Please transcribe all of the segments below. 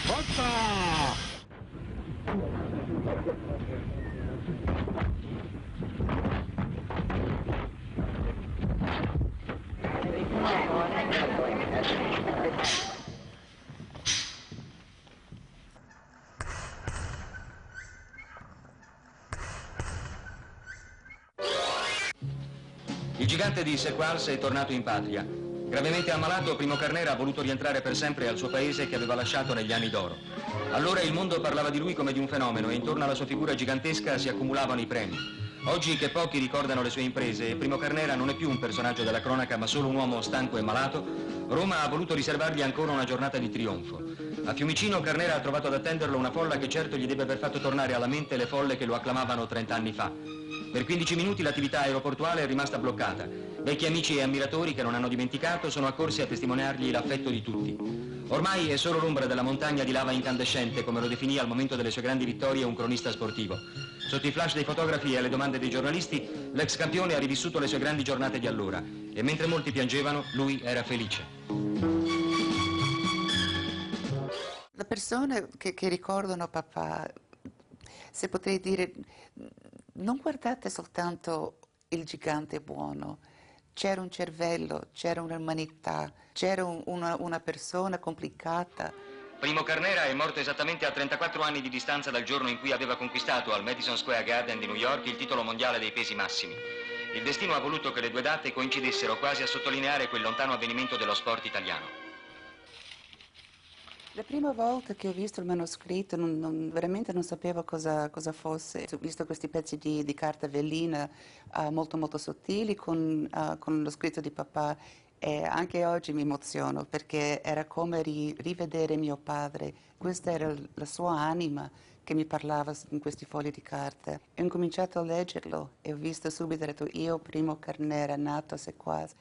Forza! Il gigante di Sequals è tornato in patria. Gravemente ammalato, Primo Carnera ha voluto rientrare per sempre al suo paese che aveva lasciato negli anni d'oro. Allora il mondo parlava di lui come di un fenomeno e intorno alla sua figura gigantesca si accumulavano i premi. Oggi che pochi ricordano le sue imprese e Primo Carnera non è più un personaggio della cronaca ma solo un uomo stanco e malato, Roma ha voluto riservargli ancora una giornata di trionfo. A Fiumicino Carnera ha trovato ad attenderlo una folla che certo gli deve aver fatto tornare alla mente le folle che lo acclamavano 30 anni fa. Per 15 minuti l'attività aeroportuale è rimasta bloccata. Vecchi amici e ammiratori che non hanno dimenticato sono accorsi a testimoniargli l'affetto di tutti. Ormai è solo l'ombra della montagna di lava incandescente, come lo definì al momento delle sue grandi vittorie un cronista sportivo. Sotto i flash dei fotografi e alle domande dei giornalisti, l'ex campione ha rivissuto le sue grandi giornate di allora e mentre molti piangevano, lui era felice. Le persone che ricordano papà, se potrei dire, non guardate soltanto il gigante buono, c'era un cervello, c'era un'umanità, c'era una persona complicata. Primo Carnera è morto esattamente a 34 anni di distanza dal giorno in cui aveva conquistato al Madison Square Garden di New York il titolo mondiale dei pesi massimi. Il destino ha voluto che le due date coincidessero quasi a sottolineare quel lontano avvenimento dello sport italiano. La prima volta che ho visto il manoscritto veramente non sapevo cosa fosse. Ho visto questi pezzi di carta velina molto sottili con lo scritto di papà e anche oggi mi emoziono perché era come rivedere mio padre. Questa era la sua anima che mi parlava in questi fogli di carta. E ho incominciato a leggerlo e ho visto subito, ho detto io Primo Carnera, nato a Sequals.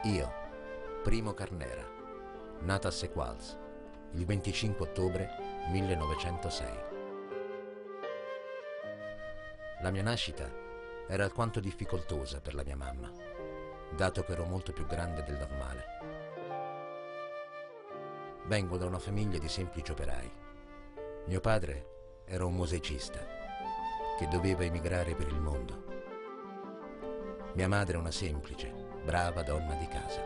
Io, Primo Carnera, nato a Sequals, il 25 ottobre 1906. La mia nascita era alquanto difficoltosa per la mia mamma, dato che ero molto più grande del normale. Vengo da una famiglia di semplici operai. Mio padre era un musicista che doveva emigrare per il mondo. Mia madre una semplice, brava donna di casa.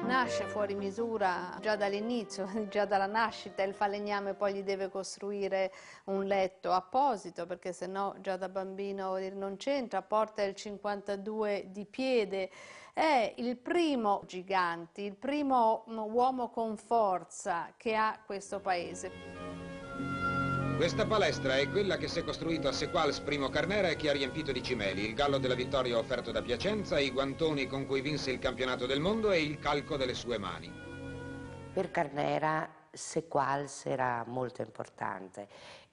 Nasce fuori misura già dall'inizio, già dalla nascita, il falegname poi gli deve costruire un letto apposito perché sennò già da bambino non c'entra, porta il 52 di piede, è il primo gigante, il primo uomo con forza che ha questo paese. Questa palestra è quella che si è costruito a Sequals Primo Carnera e che ha riempito di cimeli, il gallo della vittoria offerto da Piacenza, i guantoni con cui vinse il campionato del mondo e il calco delle sue mani. Per Carnera Sequals era molto importante,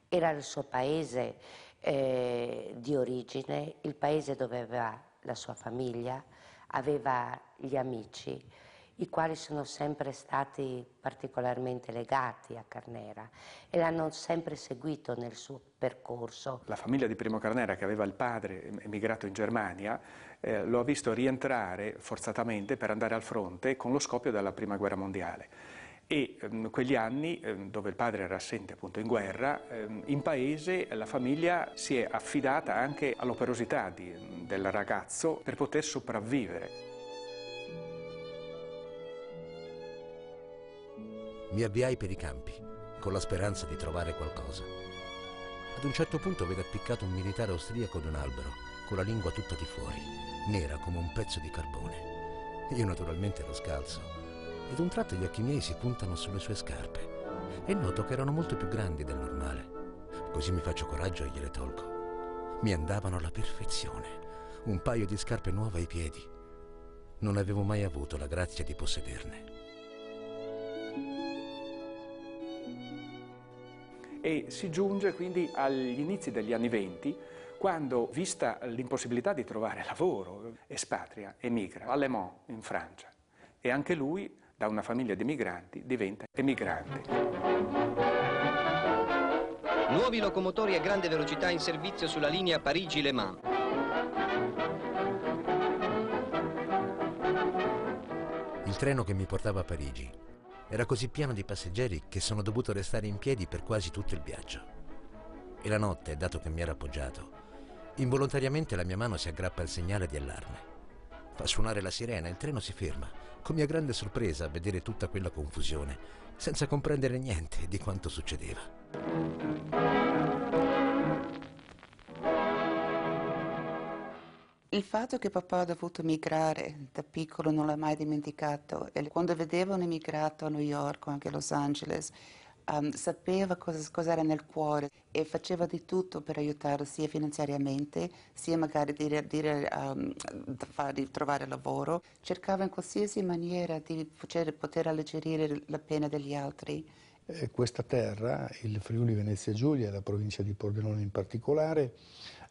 era il suo paese di origine, il paese dove aveva la sua famiglia, aveva gli amici, i quali sono sempre stati particolarmente legati a Carnera e l'hanno sempre seguito nel suo percorso. La famiglia di Primo Carnera, che aveva il padre emigrato in Germania, lo ha visto rientrare forzatamente per andare al fronte con lo scoppio della Prima Guerra Mondiale. E quegli anni, dove il padre era assente appunto in guerra, in paese la famiglia si è affidata anche all'operosità del ragazzo per poter sopravvivere. Mi avviai per i campi, con la speranza di trovare qualcosa. Ad un certo punto vedo appiccato un militare austriaco ad un albero, con la lingua tutta di fuori, nera come un pezzo di carbone. Io naturalmente ero scalzo, ed ad un tratto gli occhi miei si puntano sulle sue scarpe, e noto che erano molto più grandi del normale. Così mi faccio coraggio e gliele tolgo. Mi andavano alla perfezione, un paio di scarpe nuove ai piedi. non avevo mai avuto la grazia di possederne. E si giunge quindi agli inizi degli anni '20, quando, vista l'impossibilità di trovare lavoro, espatria, emigra a Le Mans, in Francia. E anche lui, da una famiglia di migranti, diventa emigrante. Nuovi locomotori a grande velocità in servizio sulla linea Parigi-Le Mans. Il treno che mi portava a Parigi era così pieno di passeggeri che sono dovuto restare in piedi per quasi tutto il viaggio. E la notte, dato che mi ero appoggiato, involontariamente la mia mano si aggrappa al segnale di allarme. Fa suonare la sirena e il treno si ferma, con mia grande sorpresa a vedere tutta quella confusione, senza comprendere niente di quanto succedeva. Il fatto che papà ha dovuto migrare da piccolo non l'ha mai dimenticato. E quando vedeva un immigrato a New York o anche a Los Angeles, sapeva cosa era nel cuore e faceva di tutto per aiutarlo sia finanziariamente, sia magari di trovare lavoro. Cercava in qualsiasi maniera di poter alleggerire la pena degli altri. Questa terra, il Friuli Venezia Giulia e la provincia di Pordenone in particolare,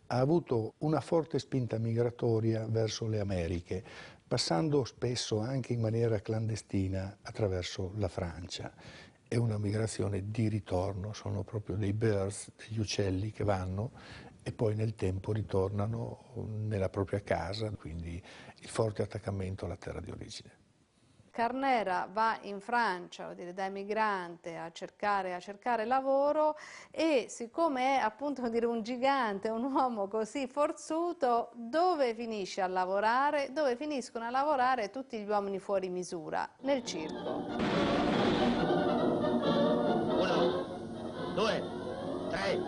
ha avuto una forte spinta migratoria verso le Americhe, passando spesso anche in maniera clandestina attraverso la Francia. È una migrazione di ritorno, sono proprio dei birds, degli uccelli che vanno e poi nel tempo ritornano nella propria casa, quindi il forte attaccamento alla terra di origine. Carnera va in Francia, vuol dire, da emigrante a cercare lavoro, e siccome è appunto un gigante, un uomo così forzuto, dove finisce a lavorare? Dove finiscono a lavorare tutti gli uomini fuori misura? Nel circo. 1, 2, 3,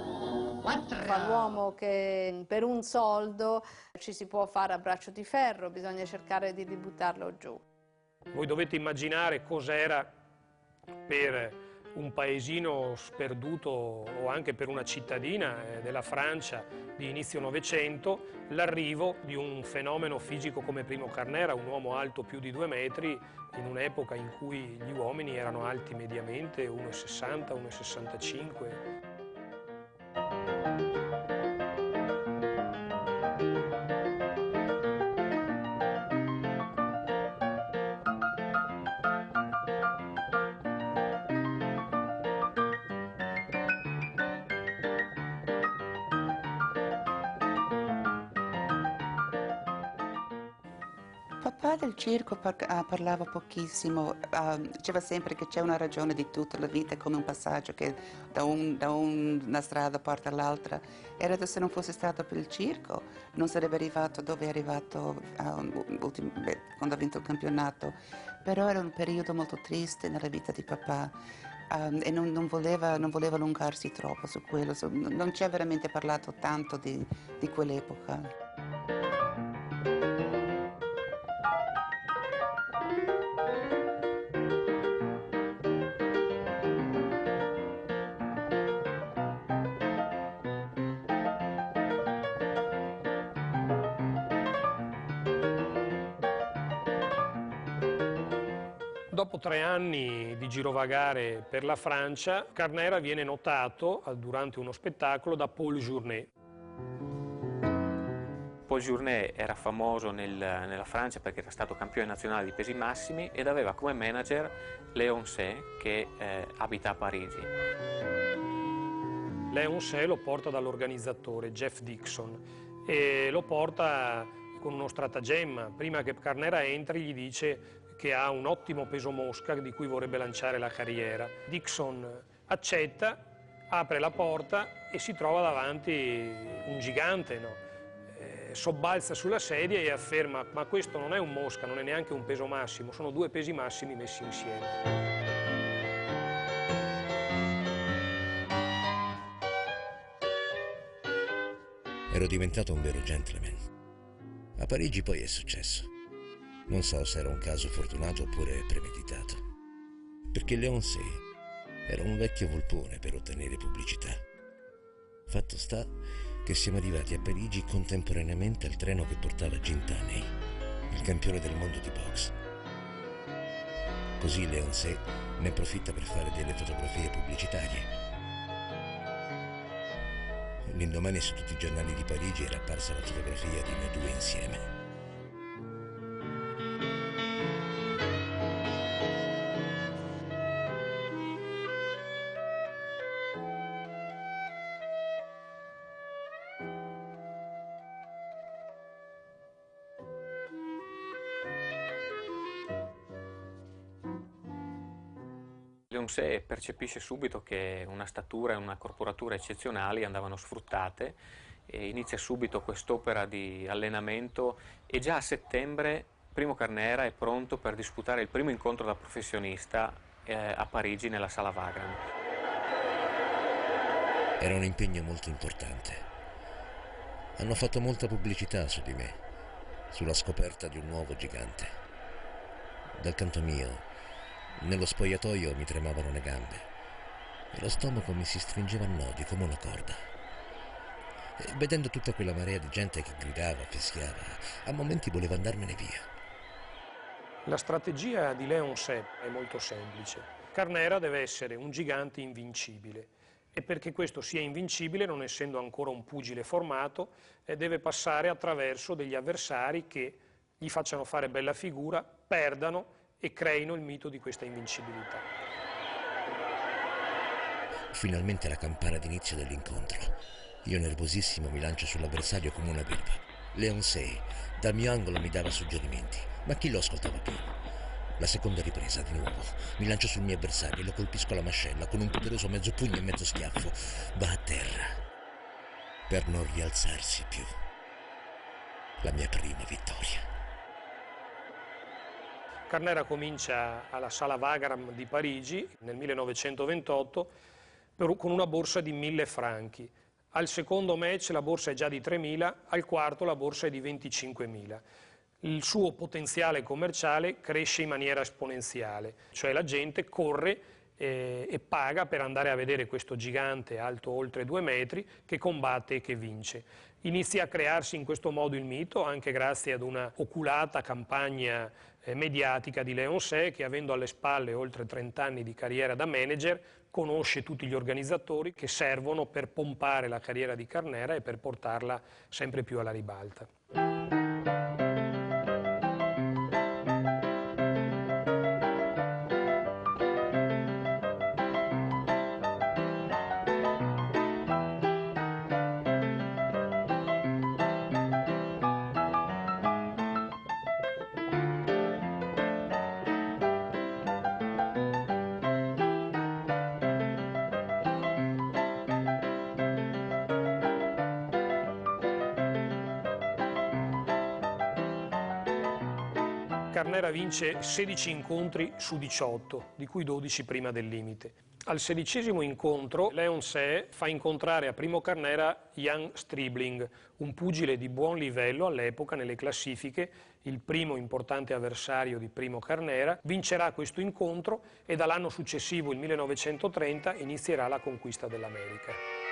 4. Fa l'uomo che per un soldo ci si può fare a braccio di ferro, bisogna cercare di buttarlo giù. Voi dovete immaginare cos'era per un paesino sperduto o anche per una cittadina della Francia di inizio Novecento l'arrivo di un fenomeno fisico come Primo Carnera, un uomo alto più di 2 metri, in un'epoca in cui gli uomini erano alti mediamente 1,60, 1,65. Papà del circo parlava pochissimo, diceva sempre che c'è una ragione di tutta la vita, come un passaggio che da una strada porta all'altra. Era che se non fosse stato per il circo non sarebbe arrivato dove è arrivato quando ha vinto il campionato. Però era un periodo molto triste nella vita di papà e non voleva allungarsi troppo su quello, non ci ha veramente parlato tanto di quell'epoca. Dopo 3 anni di girovagare per la Francia, Carnera viene notato durante uno spettacolo da Paul Journet. Paul Journet era famoso nella Francia perché era stato campione nazionale di pesi massimi ed aveva come manager Léon Sey, che abita a Parigi. Léon Sey lo porta dall'organizzatore Jeff Dixon e lo porta con uno stratagemma. Prima che Carnera entri gli dice che ha un ottimo peso mosca di cui vorrebbe lanciare la carriera. Dixon accetta, apre la porta e si trova davanti un gigante, no? Sobbalza sulla sedia e afferma: ma questo non è un mosca, non è neanche un peso massimo, sono 2 pesi massimi messi insieme. Ero diventato un vero gentleman. A Parigi poi è successo. Non so se era un caso fortunato oppure premeditato, perché Léon Sey era un vecchio volpone per ottenere pubblicità. Fatto sta che siamo arrivati a Parigi contemporaneamente al treno che portava Gin Tunney il campione del mondo di boxe. Così Léon Sey ne approfitta per fare delle fotografie pubblicitarie. L'indomani su tutti i giornali di Parigi era apparsa la fotografia di noi due insieme. Léon Sey percepisce subito che una statura e una corporatura eccezionali andavano sfruttate e inizia subito quest'opera di allenamento e già a settembre Primo Carnera è pronto per disputare il primo incontro da professionista a Parigi nella Sala Wagram. Era un impegno molto importante. Hanno fatto molta pubblicità su di me, sulla scoperta di un nuovo gigante. Dal canto mio, nello spogliatoio mi tremavano le gambe e lo stomaco mi si stringeva a nodi come una corda. E vedendo tutta quella marea di gente che gridava, fischiava, a momenti volevo andarmene via. La strategia di Léon Sey è molto semplice. Carnera deve essere un gigante invincibile e perché questo sia invincibile, non essendo ancora un pugile formato, deve passare attraverso degli avversari che gli facciano fare bella figura, perdano e creino il mito di questa invincibilità. Finalmente la campana d'inizio dell'incontro. Io nervosissimo mi lancio sull'avversario come una belva. Léon Sey dal mio angolo mi dava suggerimenti, ma chi lo ascoltava più? La seconda ripresa, di nuovo, mi lancio sul mio avversario e lo colpisco alla mascella con un poderoso mezzo pugno e mezzo schiaffo. Va a terra, per non rialzarsi più. La mia prima vittoria. Carnera comincia alla Sala Wagram di Parigi nel 1928 con una borsa di 1.000 franchi. Al secondo match la borsa è già di 3.000, al quarto la borsa è di 25.000. Il suo potenziale commerciale cresce in maniera esponenziale, cioè la gente corre e paga per andare a vedere questo gigante alto oltre 2 metri che combatte e che vince. Inizia a crearsi in questo modo il mito anche grazie ad una oculata campagna mediatica di Léon Sey che, avendo alle spalle oltre 30 anni di carriera da manager, conosce tutti gli organizzatori che servono per pompare la carriera di Carnera e per portarla sempre più alla ribalta. Carnera vince 16 incontri su 18, di cui 12 prima del limite. Al 16° incontro Léon Sey fa incontrare a Primo Carnera Jan Stribling, un pugile di buon livello all'epoca nelle classifiche, il primo importante avversario di Primo Carnera. Vincerà questo incontro e dall'anno successivo, il 1930, inizierà la conquista dell'America.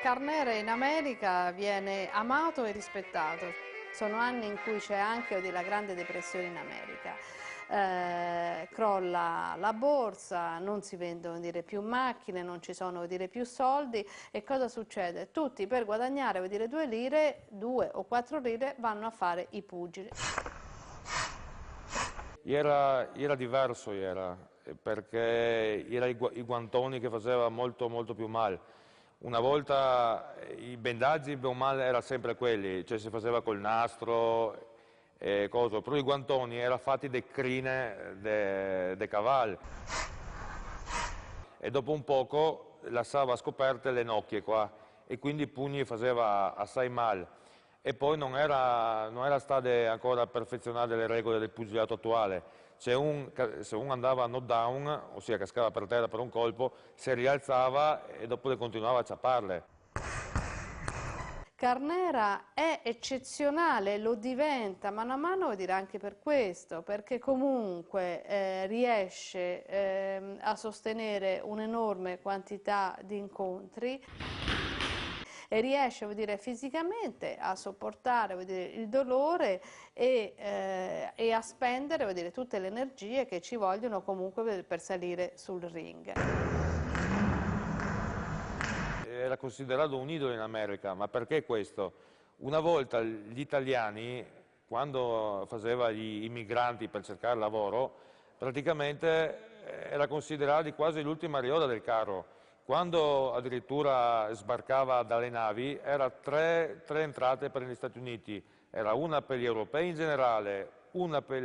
Carnera in America viene amato e rispettato. Sono anni in cui c'è anche la Grande Depressione in America. Crolla la borsa, non si vendono più macchine, non ci sono più soldi e cosa succede? Tutti per guadagnare 2 lire, 2 o 4 lire vanno a fare i pugili. Era diverso, perché era i guantoni che faceva molto più male. Una volta i bendaggi o male erano sempre quelli, cioè si faceva col nastro e cosa, però i guantoni erano fatti da crine dei cavalli. e dopo un poco lasciava scoperte le nocchie qua e quindi i pugni faceva assai male. E poi non era state ancora perfezionate le regole del pugilato attuale. Se uno andava a knockdown, ossia cascava per terra per un colpo, si rialzava e dopo continuava a ciaparle. Carnera è eccezionale, lo diventa mano a mano, vuol dire anche per questo, perché comunque riesce a sostenere un'enorme quantità di incontri e riesce, vuol dire, fisicamente a sopportare, vuol dire, il dolore e a spendere, vuol dire, tutte le energie che ci vogliono comunque per salire sul ring. Era considerato un idolo in America, ma perché questo? Una volta gli italiani, quando faceva gli immigranti per cercare lavoro, praticamente era considerato quasi l'ultima riora del carro. Quando addirittura sbarcava dalle navi, era tre entrate per gli Stati Uniti, era una per gli europei in generale, una per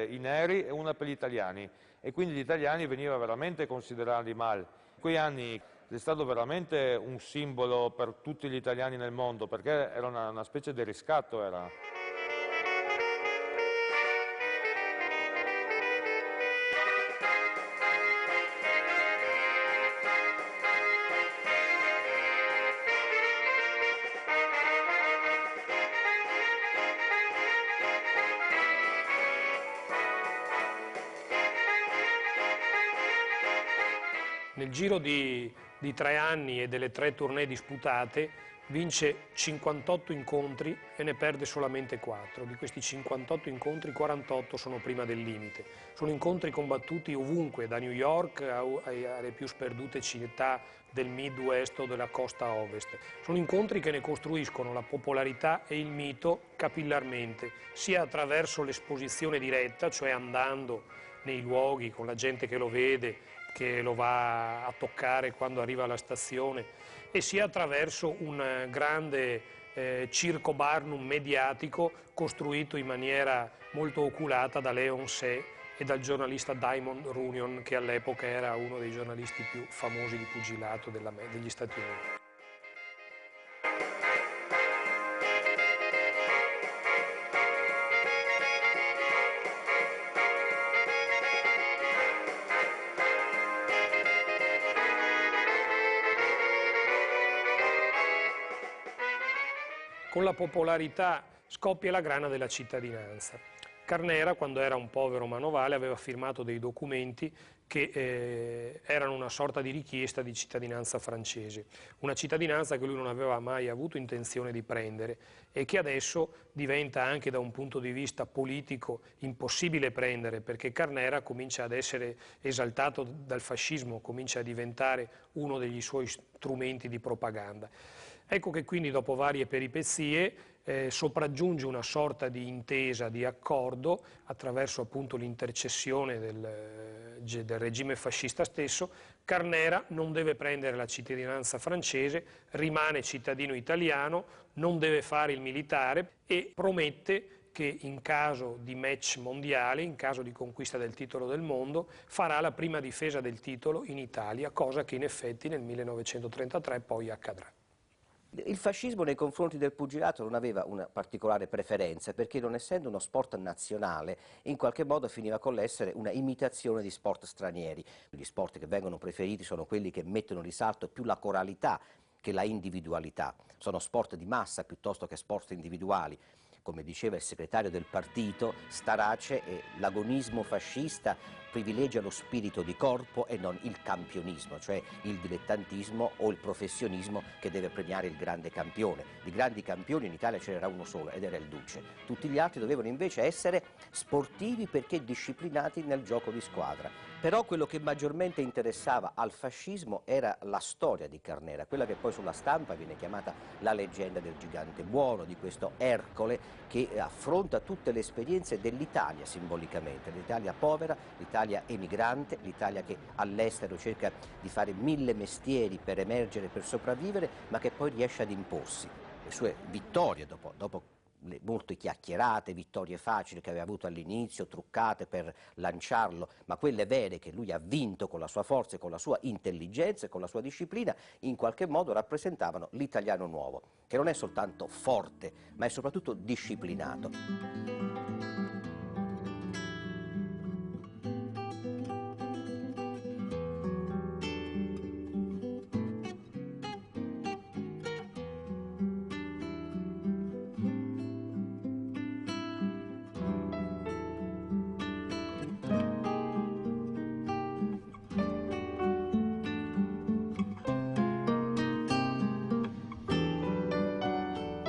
i neri e una per gli italiani, e quindi gli italiani venivano veramente considerati male. In quei anni è stato veramente un simbolo per tutti gli italiani nel mondo, perché era una specie di riscatto. Era. Nel giro di 3 anni e delle 3 tournée disputate vince 58 incontri e ne perde solamente 4. Di questi 58 incontri 48 sono prima del limite. Sono incontri combattuti ovunque, da New York alle più sperdute città del Midwest o della costa ovest. Sono incontri che ne costruiscono la popolarità e il mito capillarmente, sia attraverso l'esposizione diretta, cioè andando nei luoghi con la gente che lo vede, che lo va a toccare quando arriva alla stazione, e sia attraverso un grande circo Barnum mediatico costruito in maniera molto oculata da Leon See e dal giornalista Diamond Runyon, che all'epoca era uno dei giornalisti più famosi di pugilato degli Stati Uniti. Con la popolarità scoppia la grana della cittadinanza. Carnera, quando era un povero manovale, aveva firmato dei documenti che erano una sorta di richiesta di cittadinanza francese, una cittadinanza che lui non aveva mai avuto intenzione di prendere e che adesso diventa anche da un punto di vista politico impossibile prendere, perché Carnera comincia ad essere esaltato dal fascismo, comincia a diventare uno degli suoi strumenti di propaganda. Ecco che quindi dopo varie peripezie sopraggiunge una sorta di intesa, di accordo, attraverso appunto l'intercessione del regime fascista stesso. Carnera non deve prendere la cittadinanza francese, rimane cittadino italiano, non deve fare il militare e promette che in caso di match mondiale, in caso di conquista del titolo del mondo, farà la prima difesa del titolo in Italia, cosa che in effetti nel 1933 poi accadrà. Il fascismo nei confronti del pugilato non aveva una particolare preferenza, perché non essendo uno sport nazionale, in qualche modo finiva con l'essere una imitazione di sport stranieri. Gli sport che vengono preferiti sono quelli che mettono in risalto più la coralità che la individualità. Sono sport di massa piuttosto che sport individuali. Come diceva il segretario del partito, Starace, l'agonismo fascista privilegia lo spirito di corpo e non il campionismo, cioè il dilettantismo o il professionismo che deve premiare il grande campione. Di grandi campioni in Italia ce n'era uno solo ed era il Duce. Tutti gli altri dovevano invece essere sportivi perché disciplinati nel gioco di squadra. Però quello che maggiormente interessava al fascismo era la storia di Carnera, quella che poi sulla stampa viene chiamata la leggenda del gigante buono, di questo Ercole che affronta tutte le esperienze dell'Italia simbolicamente, l'Italia povera, l'Italia emigrante, l'Italia che all'estero cerca di fare 1000 mestieri per emergere, per sopravvivere, ma che poi riesce ad imporsi. Le sue vittorie dopo le molte chiacchierate, vittorie facili che aveva avuto all'inizio, truccate per lanciarlo, ma quelle vere che lui ha vinto con la sua forza e con la sua intelligenza e con la sua disciplina, in qualche modo rappresentavano l'italiano nuovo, che non è soltanto forte, ma è soprattutto disciplinato.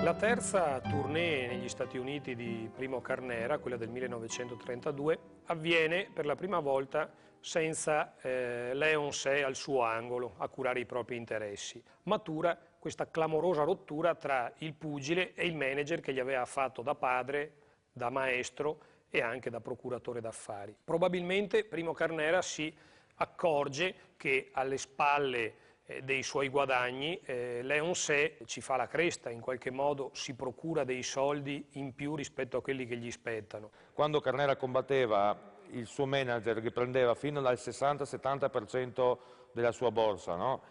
La terza tournée negli Stati Uniti di Primo Carnera, quella del 1932, avviene per la prima volta senza Léon Sey al suo angolo a curare i propri interessi. Matura questa clamorosa rottura tra il pugile e il manager che gli aveva fatto da padre, da maestro e anche da procuratore d'affari. Probabilmente Primo Carnera si accorge che alle spalle dei suoi guadagni, Léon Sey ci fa la cresta, in qualche modo si procura dei soldi in più rispetto a quelli che gli spettano. Quando Carnera combatteva, il suo manager che prendeva fino al 60-70% della sua borsa, no?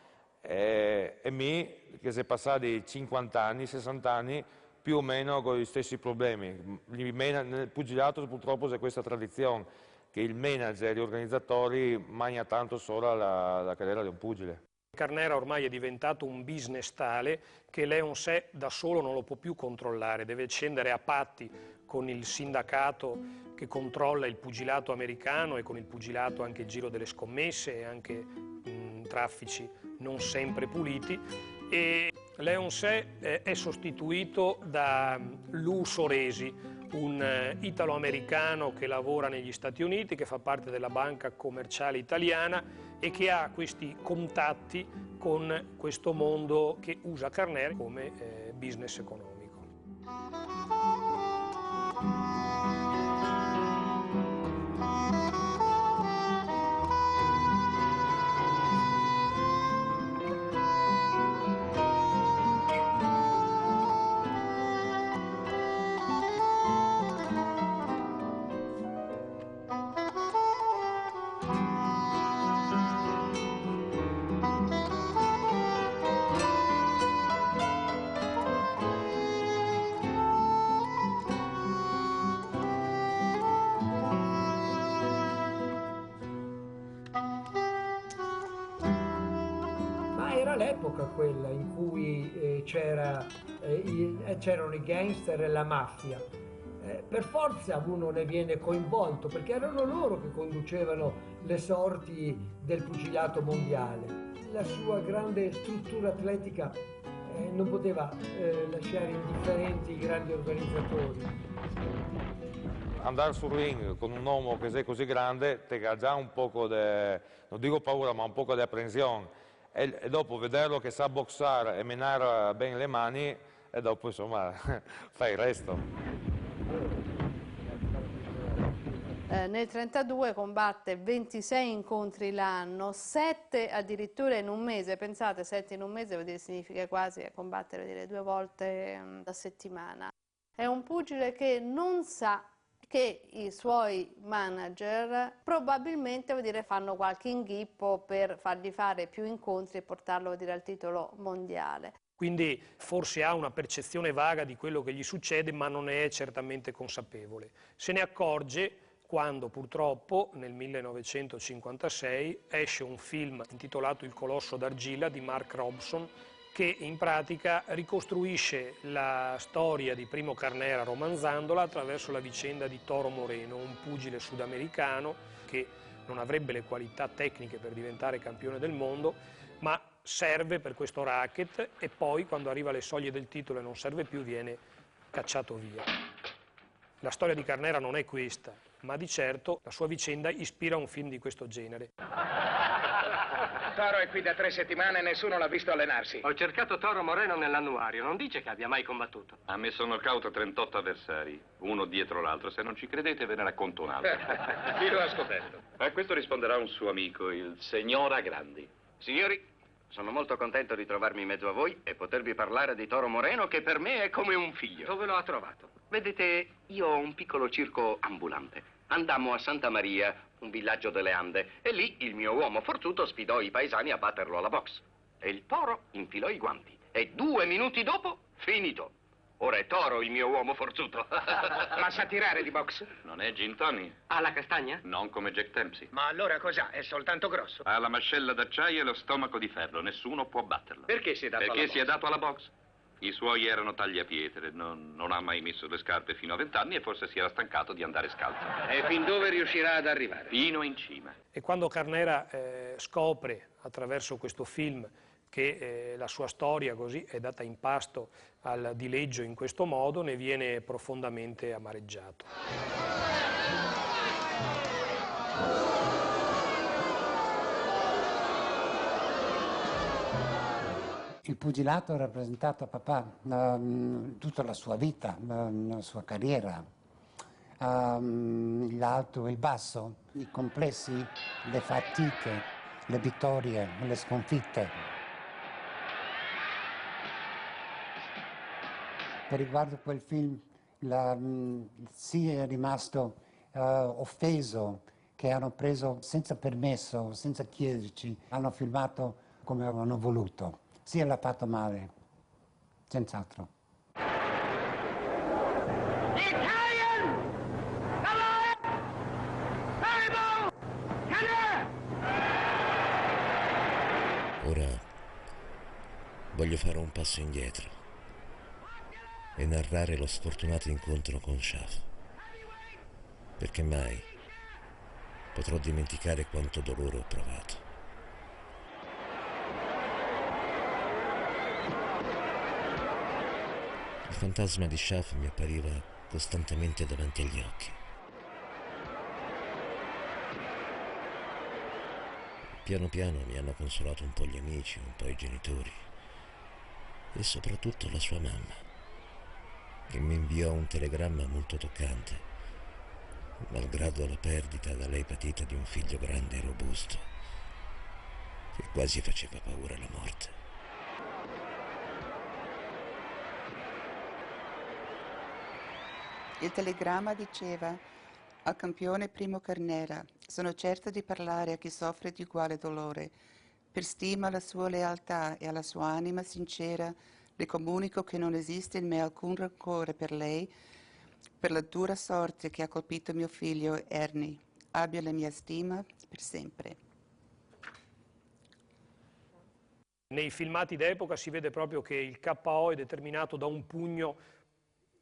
E me, che si è passati 50 anni, 60 anni, più o meno con gli stessi problemi. Nel pugilato purtroppo c'è questa tradizione, che il manager e gli organizzatori mangia tanto solo la carriera di un pugile. Carnera ormai è diventato un business tale che Léon Sey da solo non lo può più controllare, deve scendere a patti con il sindacato che controlla il pugilato americano e con il pugilato anche il giro delle scommesse e anche traffici non sempre puliti, e Léon Sey è sostituito da Lou Soresi, un italo-americano che lavora negli Stati Uniti, che fa parte della banca commerciale italiana e che ha questi contatti con questo mondo che usa Carnera come business economico. L'epoca quella in cui c'erano i gangster e la mafia. Per forza uno ne viene coinvolto, perché erano loro che conducevano le sorti del pugilato mondiale. La sua grande struttura atletica non poteva lasciare indifferenti i grandi organizzatori. Andare sul ring con un uomo che è così grande ti ha già un poco di, non dico paura, ma un poco di apprensione. E dopo vederlo che sa boxare e menare bene le mani, e dopo insomma fai il resto. Nel 1932 combatte 26 incontri l'anno, 7 addirittura in un mese. Pensate, 7 in un mese vuol dire, significa quasi combattere, vuol dire 2 volte a settimana. È un pugile che non sa che i suoi manager probabilmente, vuol dire, fanno qualche inghippo per fargli fare più incontri e portarlo, vuol dire, al titolo mondiale. Quindi forse ha una percezione vaga di quello che gli succede, ma non è certamente consapevole. Se ne accorge quando purtroppo nel 1956 esce un film intitolato Il colosso d'argilla di Mark Robson, che in pratica ricostruisce la storia di Primo Carnera romanzandola attraverso la vicenda di Toro Moreno, un pugile sudamericano che non avrebbe le qualità tecniche per diventare campione del mondo, ma serve per questo racket e poi quando arriva alle soglie del titolo e non serve più viene cacciato via. La storia di Carnera non è questa, ma di certo la sua vicenda ispira un film di questo genere. Toro è qui da 3 settimane e nessuno l'ha visto allenarsi. Ho cercato Toro Moreno nell'annuario, non dice che abbia mai combattuto. A me sono cauto 38 avversari, uno dietro l'altro. Se non ci credete ve ne racconto un altro. Chi lo ha scoperto? A questo risponderà un suo amico, il signor Agrandi. Signori, Sono molto contento di trovarmi in mezzo a voi e potervi parlare di Toro Moreno, che per me è come un figlio. Dove lo ha trovato? Vedete, io ho un piccolo circo ambulante. Andammo a Santa Maria, un villaggio delle Ande, e lì il mio uomo forzuto sfidò i paesani a batterlo alla box. E il toro infilò i guanti. E 2 minuti dopo, finito. Ora è Toro il mio uomo forzuto. Ma sa tirare di box? Non è gin tonic? Ha la castagna? Non come Jack Dempsey. Ma allora cos'ha? È soltanto grosso? Ha la mascella d'acciaio e lo stomaco di ferro. Nessuno può batterlo. Perché si è dato alla Perché box? si è dato alla box. I suoi erano tagliapietre. Non ha mai messo le scarpe fino a 20 anni e forse si era stancato di andare scalzo. E fin dove riuscirà ad arrivare? Fino in cima. E quando Carnera scopre attraverso questo film che la sua storia così è data in pasto al dileggio in questo modo, ne viene profondamente amareggiato. Il pugilato ha rappresentato a papà tutta la sua vita, la sua carriera, l'alto e il basso, i complessi, le fatiche, le vittorie, le sconfitte. Per riguardo quel film, si è rimasto offeso che hanno preso senza permesso, senza chiederci, hanno filmato come avevano voluto. Sì, l'ha fatto male, senz'altro. Ora voglio fare un passo indietro e narrare lo sfortunato incontro con Shaft, perché mai potrò dimenticare quanto dolore ho provato. Il fantasma di Shaft mi appariva costantemente davanti agli occhi. Piano piano mi hanno consolato un po' gli amici, un po' i genitori e soprattutto la sua mamma, che mi inviò un telegramma molto toccante, malgrado la perdita da lei patita di un figlio grande e robusto, che quasi faceva paura alla morte. Il telegramma diceva: al campione Primo Carnera, sono certa di parlare a chi soffre di uguale dolore. Per stima alla sua lealtà e alla sua anima sincera, le comunico che non esiste in me alcun rancore per lei, per la dura sorte che ha colpito mio figlio Ernie. Abbia la mia stima per sempre. Nei filmati d'epoca si vede proprio che il KO è determinato da un pugno,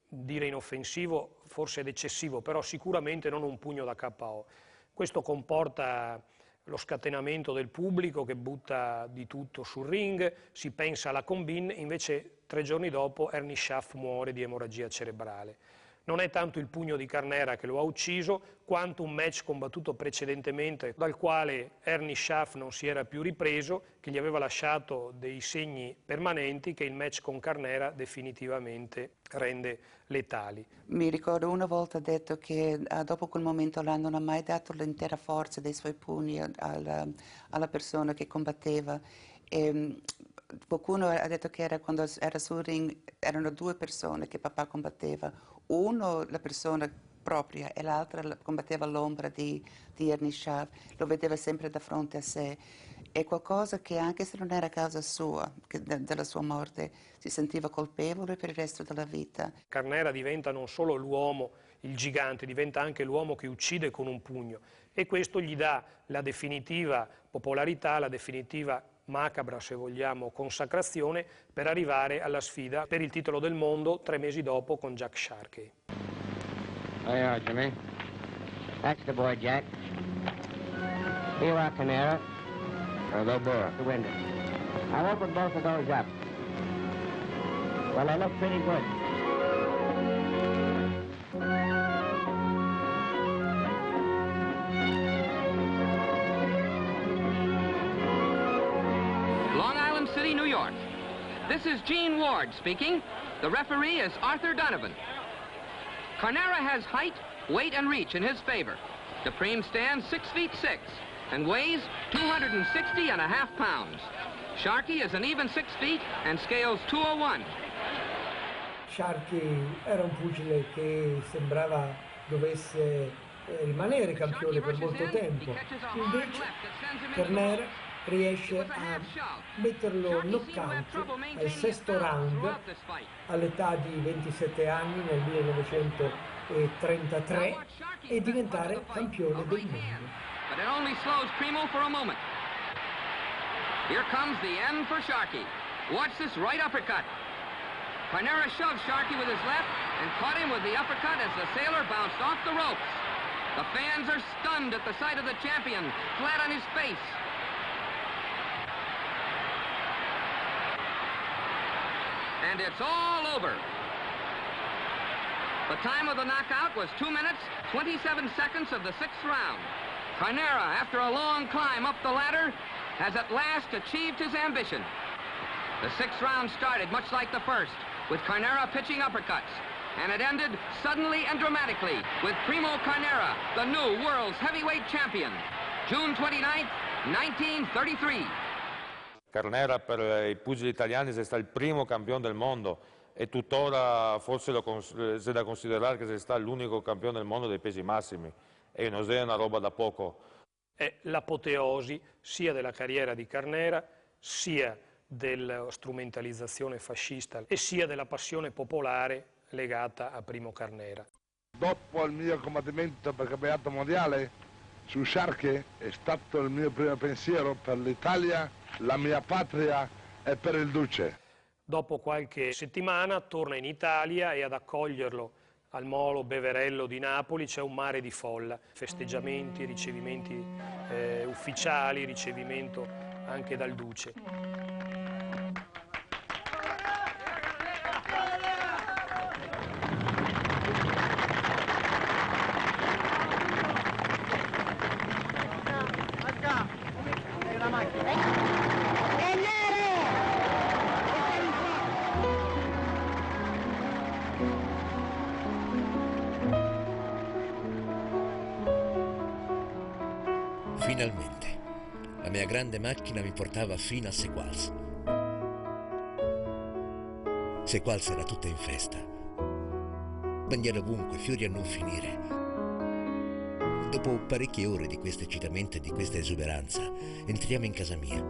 dire inoffensivo, forse ed eccessivo, però sicuramente non un pugno da KO. Questo comporta lo scatenamento del pubblico che butta di tutto sul ring, si pensa alla combine, invece 3 giorni dopo Ernie Shaft muore di emorragia cerebrale. Non è tanto il pugno di Carnera che lo ha ucciso, quanto un match combattuto precedentemente dal quale Ernie Shaft non si era più ripreso, che gli aveva lasciato dei segni permanenti che il match con Carnera definitivamente rende letali. Mi ricordo una volta detto che dopo quel momento là non ha mai dato l'intera forza dei suoi pugni alla persona che combatteva. E qualcuno ha detto che quando era sul ring erano 2 persone che papà combatteva, uno la persona propria e l'altra combatteva l'ombra di Ernie Shaft, lo vedeva sempre da fronte a sé. È qualcosa che anche se non era causa sua, della sua morte, si sentiva colpevole per il resto della vita. Carnera diventa non solo l'uomo, il gigante, diventa anche l'uomo che uccide con un pugno e questo gli dà la definitiva popolarità, la definitiva macabra, se vogliamo, consacrazione per arrivare alla sfida per il titolo del mondo 3 mesi dopo con Jack Sharkey. There you are, Jimmy. That's the boy, Jack. Here you are, Carnera. They'll bore the window. I'll open both of those up. Well, they look pretty good. Long Island City, New York. This is Gene Ward speaking. The referee is Arthur Donovan. Carnera has height, weight, and reach in his favor. Dupreme stands 6'6" and weighs 260.5 pounds. Sharkey is an even 6 feet and scales 201. Sharkey era un pugile che sembrava dovesse rimanere campione per molto tempo, invece Carnera riesce a metterlo knockout al 6° round all'età di 27 anni nel 1933 e diventare campione del mondo. But it only slows Primo for a moment. Here comes the end for Sharkey. Watch this right uppercut. Carnera shoved Sharkey with his left and caught him with the uppercut as the sailor bounced off the ropes. The fans are stunned at the sight of the champion, flat on his face. And it's all over. The time of the knockout was 2 minutes, 27 seconds of the 6th round. Carnera, after a long climb up the ladder, has at last achieved his ambition. The 6th round started much like the first, with Carnera pitching uppercuts, and it ended suddenly and dramatically with Primo Carnera, the new world's heavyweight champion. June 29, 1933. Carnera per i pugili italiani è stato il primo campione del mondo e tuttora forse c'è da considerare che è stato l'unico campione del mondo dei pesi massimi e non è una roba da poco. È l'apoteosi sia della carriera di Carnera, sia della strumentalizzazione fascista e sia della passione popolare legata a Primo Carnera. Dopo il mio combattimento per il campionato mondiale su Sharkey è stato il mio primo pensiero per l'Italia, la mia patria e per il Duce. Dopo qualche settimana torna in Italia e ad accoglierlo al Molo Beverello di Napoli c'è un mare di folla, festeggiamenti, ricevimenti ufficiali, ricevimento anche dal Duce. Finalmente, la mia grande macchina mi portava fino a Séquals. Séquals era tutta in festa. Bandiere ovunque, fiori a non finire. Dopo parecchie ore di questo eccitamento e di questa esuberanza, entriamo in casa mia.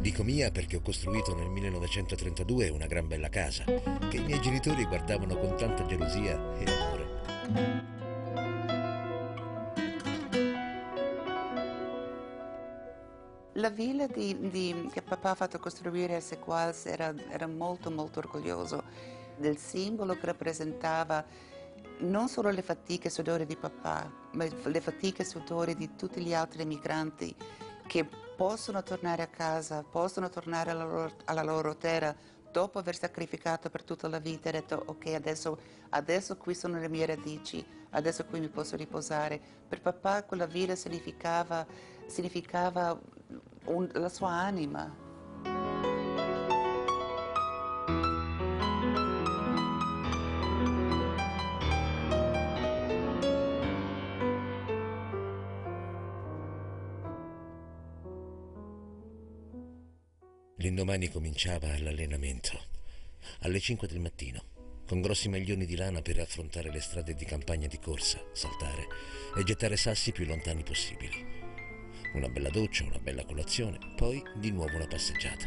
Dico mia perché ho costruito nel 1932 una gran bella casa, che i miei genitori guardavano con tanta gelosia e amore. La villa che papà ha fatto costruire a Séquals era molto orgoglioso del simbolo che rappresentava non solo le fatiche e sudore di papà, ma le fatiche e sudore di tutti gli altri emigranti che possono tornare a casa, possono tornare alla loro terra dopo aver sacrificato per tutta la vita e detto ok, adesso qui sono le mie radici, adesso qui mi posso riposare. Per papà quella villa significava la sua anima. L'indomani cominciava l'allenamento, alle 5 del mattino, con grossi maglioni di lana per affrontare le strade di campagna di corsa, saltare e gettare sassi più lontani possibili. Una bella doccia, una bella colazione, poi di nuovo una passeggiata.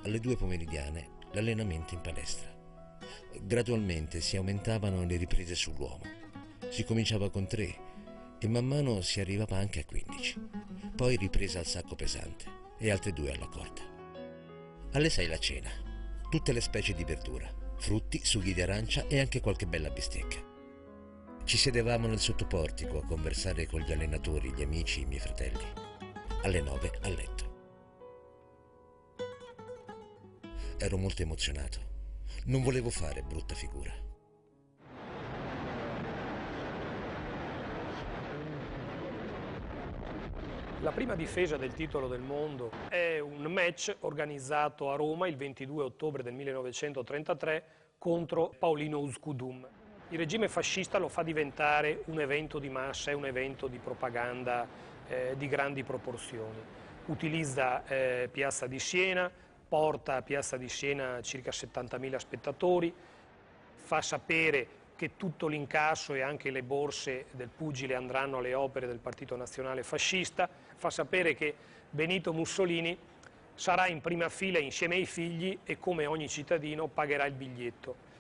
Alle 2 pomeridiane l'allenamento in palestra. Gradualmente si aumentavano le riprese sull'uomo. Si cominciava con 3 e man mano si arrivava anche a 15. Poi ripresa al sacco pesante e altre 2 alla corda. Alle 6 la cena, tutte le specie di verdura, frutti, sughi di arancia e anche qualche bella bistecca. Ci sedevamo nel sottoportico a conversare con gli allenatori, gli amici, i miei fratelli. Alle 9 a letto. Ero molto emozionato. Non volevo fare brutta figura. La prima difesa del titolo del mondo è un match organizzato a Roma il 22 ottobre del 1933 contro Paulino Uskudum. Il regime fascista lo fa diventare un evento di massa e un evento di propaganda di grandi proporzioni. Utilizza Piazza di Siena, porta a Piazza di Siena circa 70.000 spettatori, fa sapere che tutto l'incasso e anche le borse del pugile andranno alle opere del Partito Nazionale Fascista, fa sapere che Benito Mussolini sarà in prima fila insieme ai figli e come ogni cittadino pagherà il biglietto.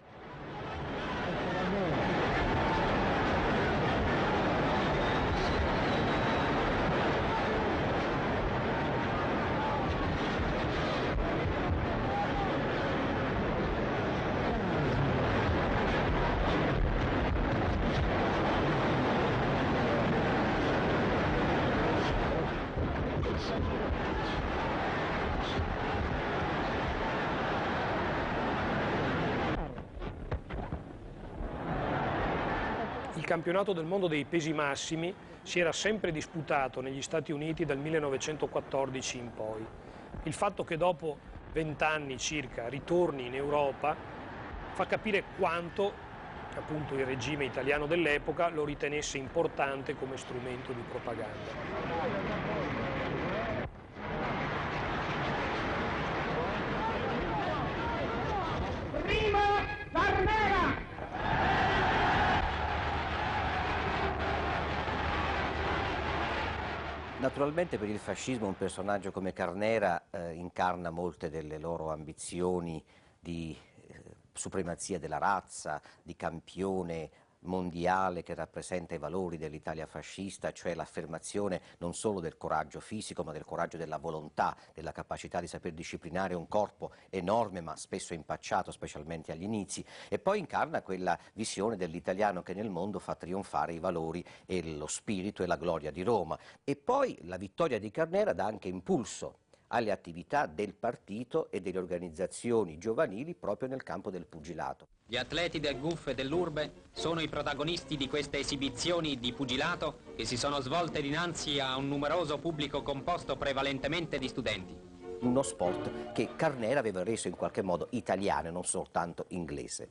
Il campionato del mondo dei pesi massimi si era sempre disputato negli Stati Uniti dal 1914 in poi. Il fatto che dopo 20 anni circa ritorni in Europa fa capire quanto appunto il regime italiano dell'epoca lo ritenesse importante come strumento di propaganda. Naturalmente per il fascismo un personaggio come Carnera incarna molte delle loro ambizioni di supremazia della razza, di campione mondiale che rappresenta i valori dell'Italia fascista, cioè l'affermazione non solo del coraggio fisico ma del coraggio della volontà, della capacità di saper disciplinare un corpo enorme ma spesso impacciato, specialmente agli inizi, e poi incarna quella visione dell'italiano che nel mondo fa trionfare i valori e lo spirito e la gloria di Roma. E poi la vittoria di Carnera dà anche impulso alle attività del partito e delle organizzazioni giovanili proprio nel campo del pugilato. Gli atleti del GUF e dell'Urbe sono i protagonisti di queste esibizioni di pugilato che si sono svolte dinanzi a un numeroso pubblico composto prevalentemente di studenti. Uno sport che Carnera aveva reso in qualche modo italiano e non soltanto inglese.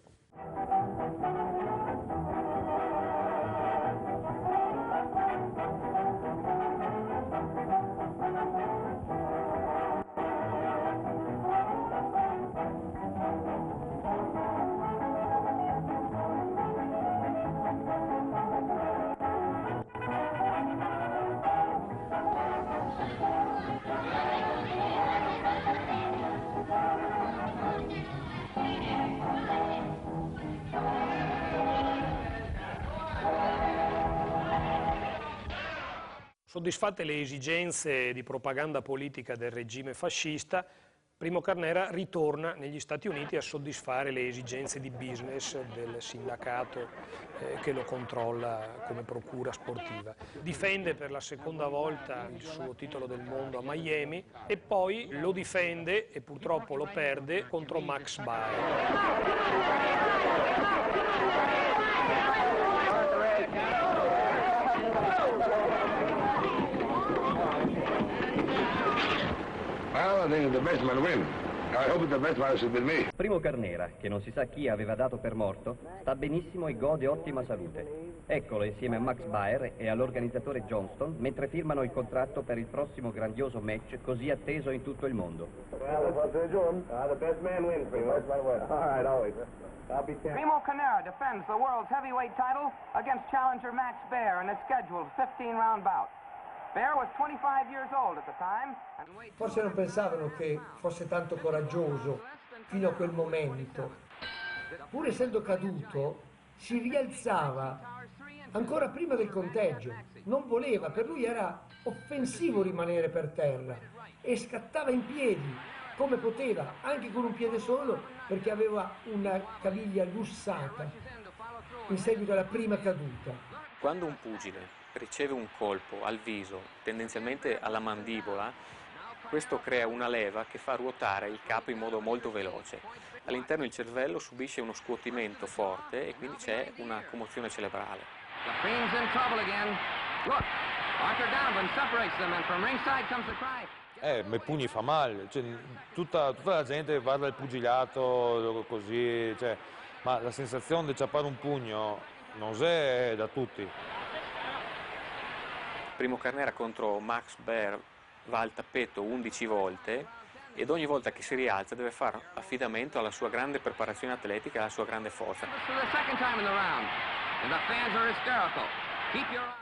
Soddisfatte le esigenze di propaganda politica del regime fascista, Primo Carnera ritorna negli Stati Uniti a soddisfare le esigenze di business del sindacato che lo controlla come procura sportiva. Difende per la seconda volta il suo titolo del mondo a Miami e poi lo difende e purtroppo lo perde contro Max Baer. Primo Carnera, che non si sa chi aveva dato per morto, sta benissimo e gode ottima salute. Eccolo insieme a Max Baer e all'organizzatore Johnston mentre firmano il contratto per il prossimo grandioso match così atteso in tutto il mondo. Primo Carnera defends the world's heavyweight title against challenger Max Baer in a scheduled 15-round bout. Baer was 25 years old at the time. Forse non pensavano che fosse tanto coraggioso fino a quel momento. Pur essendo caduto, si rialzava ancora prima del conteggio. Non voleva, per lui era offensivo rimanere per terra e scattava in piedi come poteva, anche con un piede solo, perché aveva una caviglia lussata in seguito alla prima caduta. Quando un pugile riceve un colpo al viso, tendenzialmente alla mandibola, questo crea una leva che fa ruotare il capo in modo molto veloce. All'interno il cervello subisce uno scuotimento forte e quindi c'è una commozione cerebrale. Ma i pugni fa male, cioè, tutta la gente guarda il pugilato così, cioè, ma la sensazione di ciappare un pugno non è da tutti. Primo Carnera contro Max Baer va al tappeto 11 volte ed ogni volta che si rialza deve fare affidamento alla sua grande preparazione atletica e alla sua grande forza.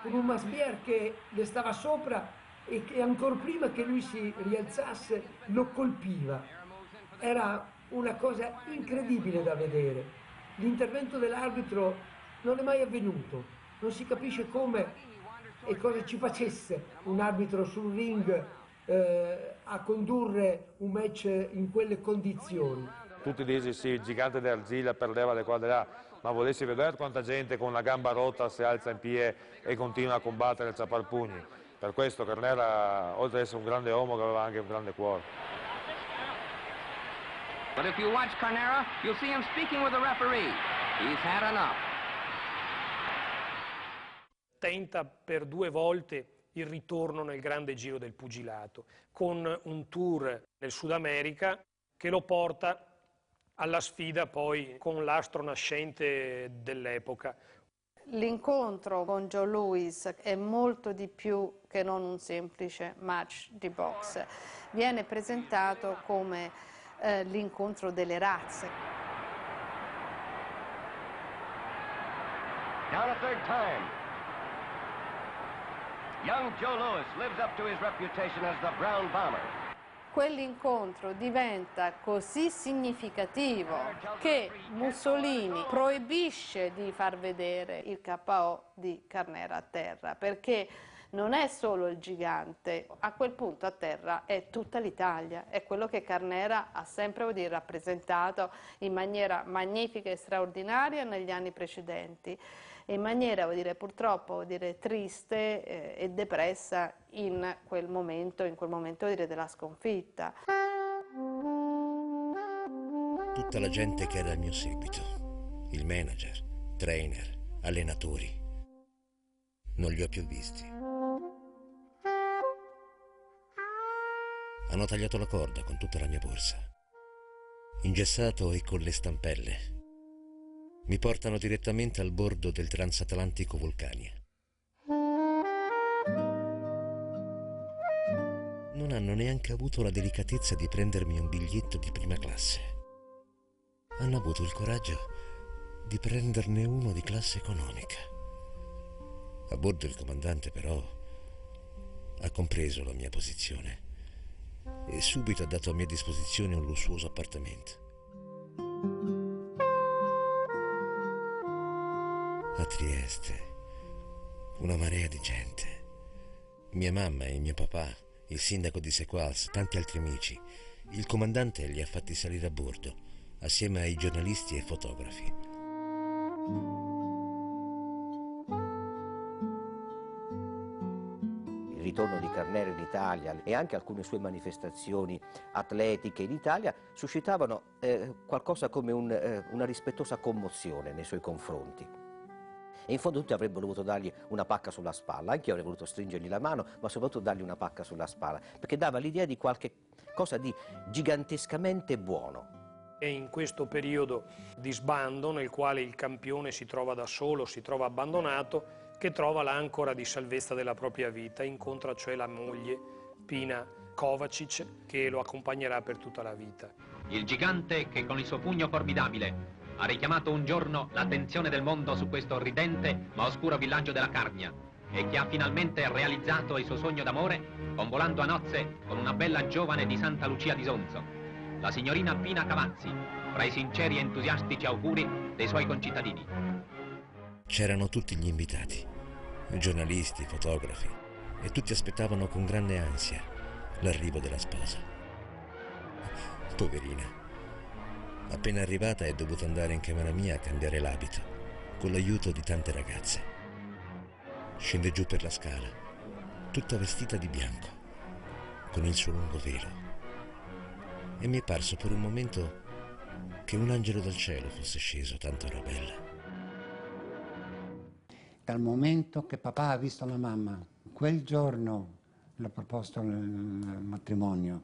Con un Max Baer che le stava sopra e che ancora prima che lui si rialzasse lo colpiva. Era una cosa incredibile da vedere. L'intervento dell'arbitro non è mai avvenuto, non si capisce come e cosa ci facesse un arbitro sul ring a condurre un match in quelle condizioni. Tutti dicono sì, il gigante d'argilla perdeva le quadre là, ma volessi vedere quanta gente con la gamba rotta si alza in piedi e continua a combattere e a ciappare pugni. Per questo Carnera, oltre ad essere un grande uomo, aveva anche un grande cuore. But if you watch Carnera, you'll see him speaking with the referee. He's had enough. Tenta per 2 volte il ritorno nel grande giro del pugilato, con un tour nel Sud America che lo porta alla sfida poi con l'astro nascente dell'epoca. L'incontro con Joe Louis è molto di più che non un semplice match di boxe. Viene presentato come l'incontro delle razze. Down a third time. Young Joe Louis lives up to his reputation as the Brown Bomber. Quell'incontro diventa così significativo che Mussolini proibisce di far vedere il KO di Carnera a terra, perché non è solo il gigante, a quel punto a terra è tutta l'Italia, è quello che Carnera ha sempre rappresentato in maniera magnifica e straordinaria negli anni precedenti, in maniera purtroppo triste e depressa in quel momento della sconfitta. Tutta la gente che era al mio seguito, il manager, trainer, allenatori, non li ho più visti. Hanno tagliato la corda con tutta la mia borsa, ingessato e con le stampelle. Mi portano direttamente al bordo del transatlantico Vulcania. Non hanno neanche avuto la delicatezza di prendermi un biglietto di prima classe. Hanno avuto il coraggio di prenderne uno di classe economica. A bordo il comandante però ha compreso la mia posizione e subito ha dato a mia disposizione un lussuoso appartamento. A Trieste, una marea di gente. Mia mamma e mio papà, il sindaco di Sequals, tanti altri amici. Il comandante li ha fatti salire a bordo, assieme ai giornalisti e fotografi. Il ritorno di Carnera in Italia e anche alcune sue manifestazioni atletiche in Italia suscitavano qualcosa come una rispettosa commozione nei suoi confronti. E in fondo tutti avrebbero voluto dargli una pacca sulla spalla, anche io avrei voluto stringergli la mano, ma soprattutto dargli una pacca sulla spalla, perché dava l'idea di qualche cosa di gigantescamente buono. È in questo periodo di sbando nel quale il campione si trova da solo, si trova abbandonato, che trova l'ancora di salvezza della propria vita, incontra cioè la moglie Pina Kovacic che lo accompagnerà per tutta la vita. Il gigante che con il suo pugno formidabile ha richiamato un giorno l'attenzione del mondo su questo ridente ma oscuro villaggio della Carnia e che ha finalmente realizzato il suo sogno d'amore convolando a nozze con una bella giovane di Santa Lucia di Sonzo, la signorina Pina Cavazzi, fra i sinceri e entusiastici auguri dei suoi concittadini. C'erano tutti gli invitati, giornalisti, fotografi, e tutti aspettavano con grande ansia l'arrivo della sposa. Poverina. Appena arrivata è dovuta andare in camera mia a cambiare l'abito, con l'aiuto di tante ragazze. Scende giù per la scala, tutta vestita di bianco, con il suo lungo velo. E mi è parso per un momento che un angelo dal cielo fosse sceso, tanto era bella. Dal momento che papà ha visto la mamma, quel giorno l'ha proposto il matrimonio,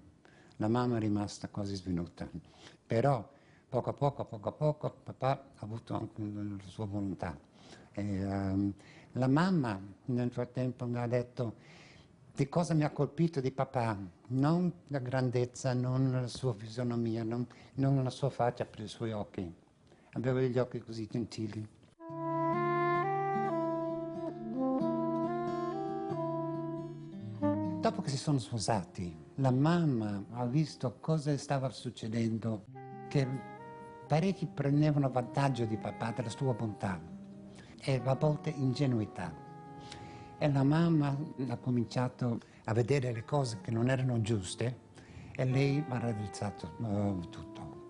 la mamma è rimasta quasi svenuta. Però poco a poco, papà ha avuto anche la sua volontà. La mamma nel frattempo mi ha detto di cosa mi ha colpito di papà, non la grandezza, non la sua fisionomia, non la sua faccia per i suoi occhi. Aveva gli occhi così gentili. Dopo che si sono sposati, la mamma ha visto cosa stava succedendo, che parecchi prendevano vantaggio di papà, della sua bontà e a volte ingenuità. E la mamma ha cominciato a vedere le cose che non erano giuste e lei ha raddrizzato tutto.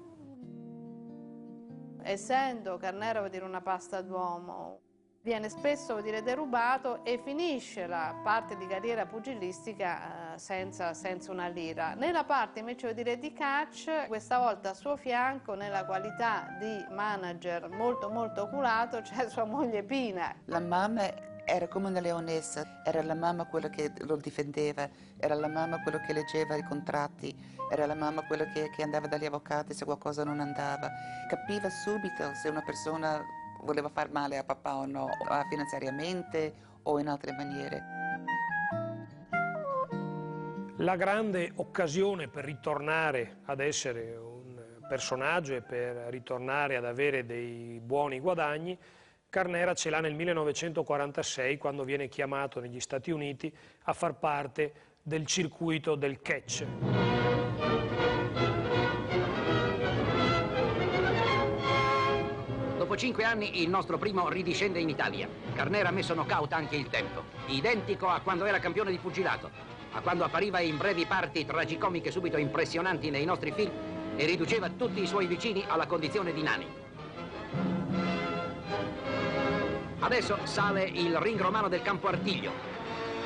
Essendo Carnera, vuol dire, una pasta d'uomo, viene spesso, vuol dire, derubato e finisce la parte di carriera pugilistica senza una lira. Nella parte invece, vuol dire, di Catch, questa volta a suo fianco, nella qualità di manager molto molto oculato, c'è sua moglie Pina. La mamma era come una leonessa, era la mamma quella che lo difendeva, era la mamma quella che leggeva i contratti, era la mamma quella che andava dagli avvocati se qualcosa non andava. Capiva subito se una persona voleva far male a papà o no, finanziariamente o in altre maniere. La grande occasione per ritornare ad essere un personaggio e per ritornare ad avere dei buoni guadagni, Carnera ce l'ha nel 1946, quando viene chiamato negli Stati Uniti a far parte del circuito del catch. Dopo 5 anni il nostro primo ridiscende in Italia. Carnera ha messo knockout anche il tempo, identico a quando era campione di pugilato, a quando appariva in brevi parti tragicomiche subito impressionanti nei nostri film e riduceva tutti i suoi vicini alla condizione di nani. Adesso sale il ring romano del Campo Artiglio.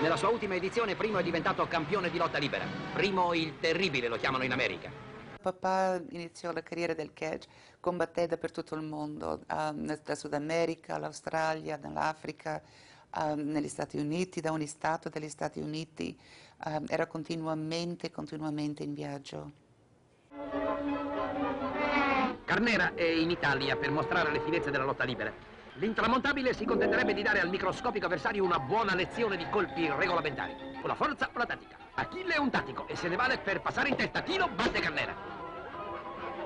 Nella sua ultima edizione Primo è diventato campione di lotta libera. Primo il Terribile lo chiamano in America. Papà iniziò la carriera del catch, combatté dappertutto il mondo, da Sud America, all'Australia, dall'Africa, negli Stati Uniti, da ogni stato degli Stati Uniti. Era continuamente in viaggio. Carnera è in Italia per mostrare le finezze della lotta libera. L'intramontabile si contenterebbe di dare al microscopico avversario una buona lezione di colpi regolamentari. O la forza o la tattica. Achille è un tattico e se ne vale per passare in testa. Chi lo batte Carnera?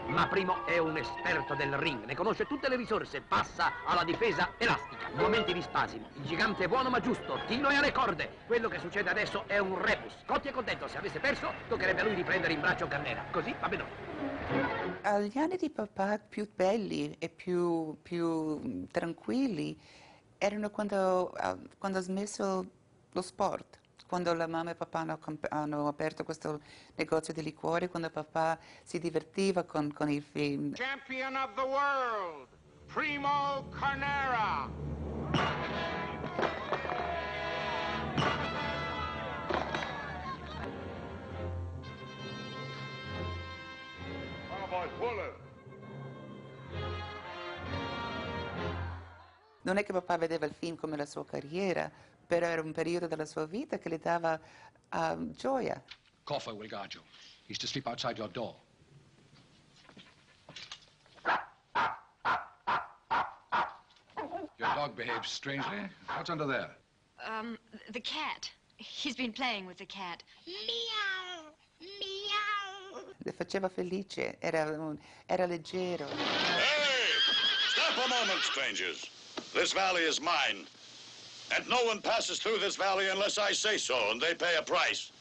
Ma Primo è un esperto del ring, ne conosce tutte le risorse, passa alla difesa elastica. Momenti di spasimo. Il gigante è buono ma giusto, Tino è alle corde. Quello che succede adesso è un rebus. Cotti è contento, se avesse perso toccherebbe a lui riprendere in braccio Carnera. Così va bene. Gli anni di papà più belli e più tranquilli erano quando ha smesso lo sport, quando la mamma e papà hanno aperto questo negozio di liquori, quando papà si divertiva con i film. Champion of the world, Primo Carnera. Non è che papà vedeva il film come la sua carriera, però era un periodo della sua vita che le dava gioia. Coffer will guard you. He's to sleep outside your door. Your dog behaves strangely. What's under there? The cat. He's been playing with the cat. Meow! Meow! Le faceva felice, era leggero. Hey! Stop a moment, strangers. This valley is mine. And no one passes through this valley unless I say so, and they pay a price.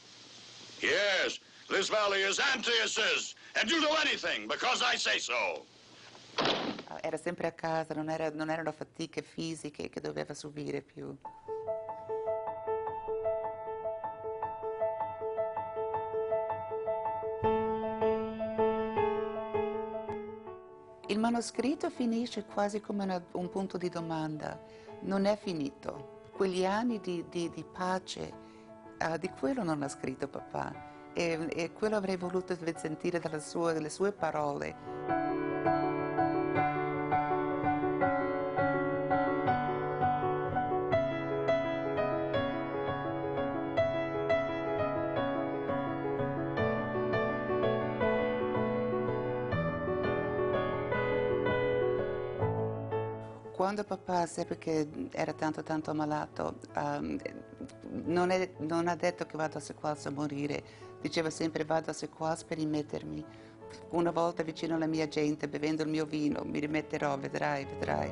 Yes, this valley is Antiochus, and you do anything because I say so. Era sempre a casa, non erano fatiche fisiche che doveva subire più. Il manoscritto finisce quasi come un punto di domanda. Non è finito. Quegli anni di pace, di quello non ha scritto papà. E quello avrei voluto sentire dalle sue parole. Quando papà, sempre che era tanto malato, non ha detto che vado a sequels a morire, diceva sempre vado a sequels per rimettermi. Una volta vicino alla mia gente, bevendo il mio vino, mi rimetterò, vedrai, vedrai.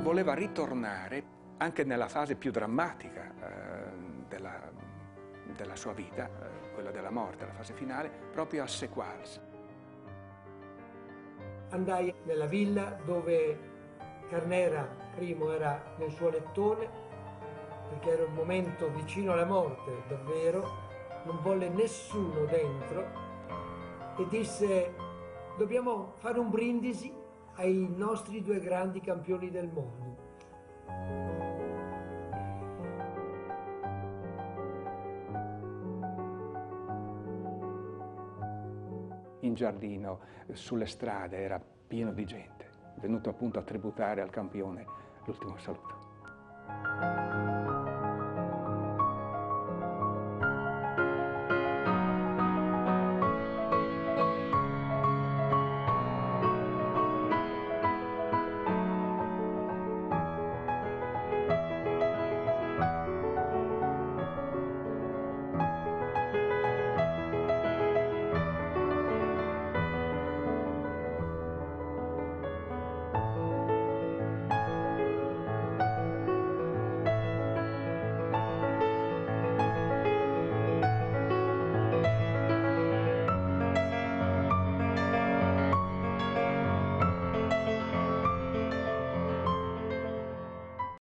Voleva ritornare anche nella fase più drammatica della sua vita, quella della morte, la fase finale, proprio a Sequals. Andai nella villa dove Carnera primo era nel suo lettone, perché era un momento vicino alla morte, davvero, non volle nessuno dentro e disse: dobbiamo fare un brindisi ai nostri due grandi campioni del mondo. In giardino, sulle strade, era pieno di gente, venuto appunto a tributare al campione l'ultimo saluto.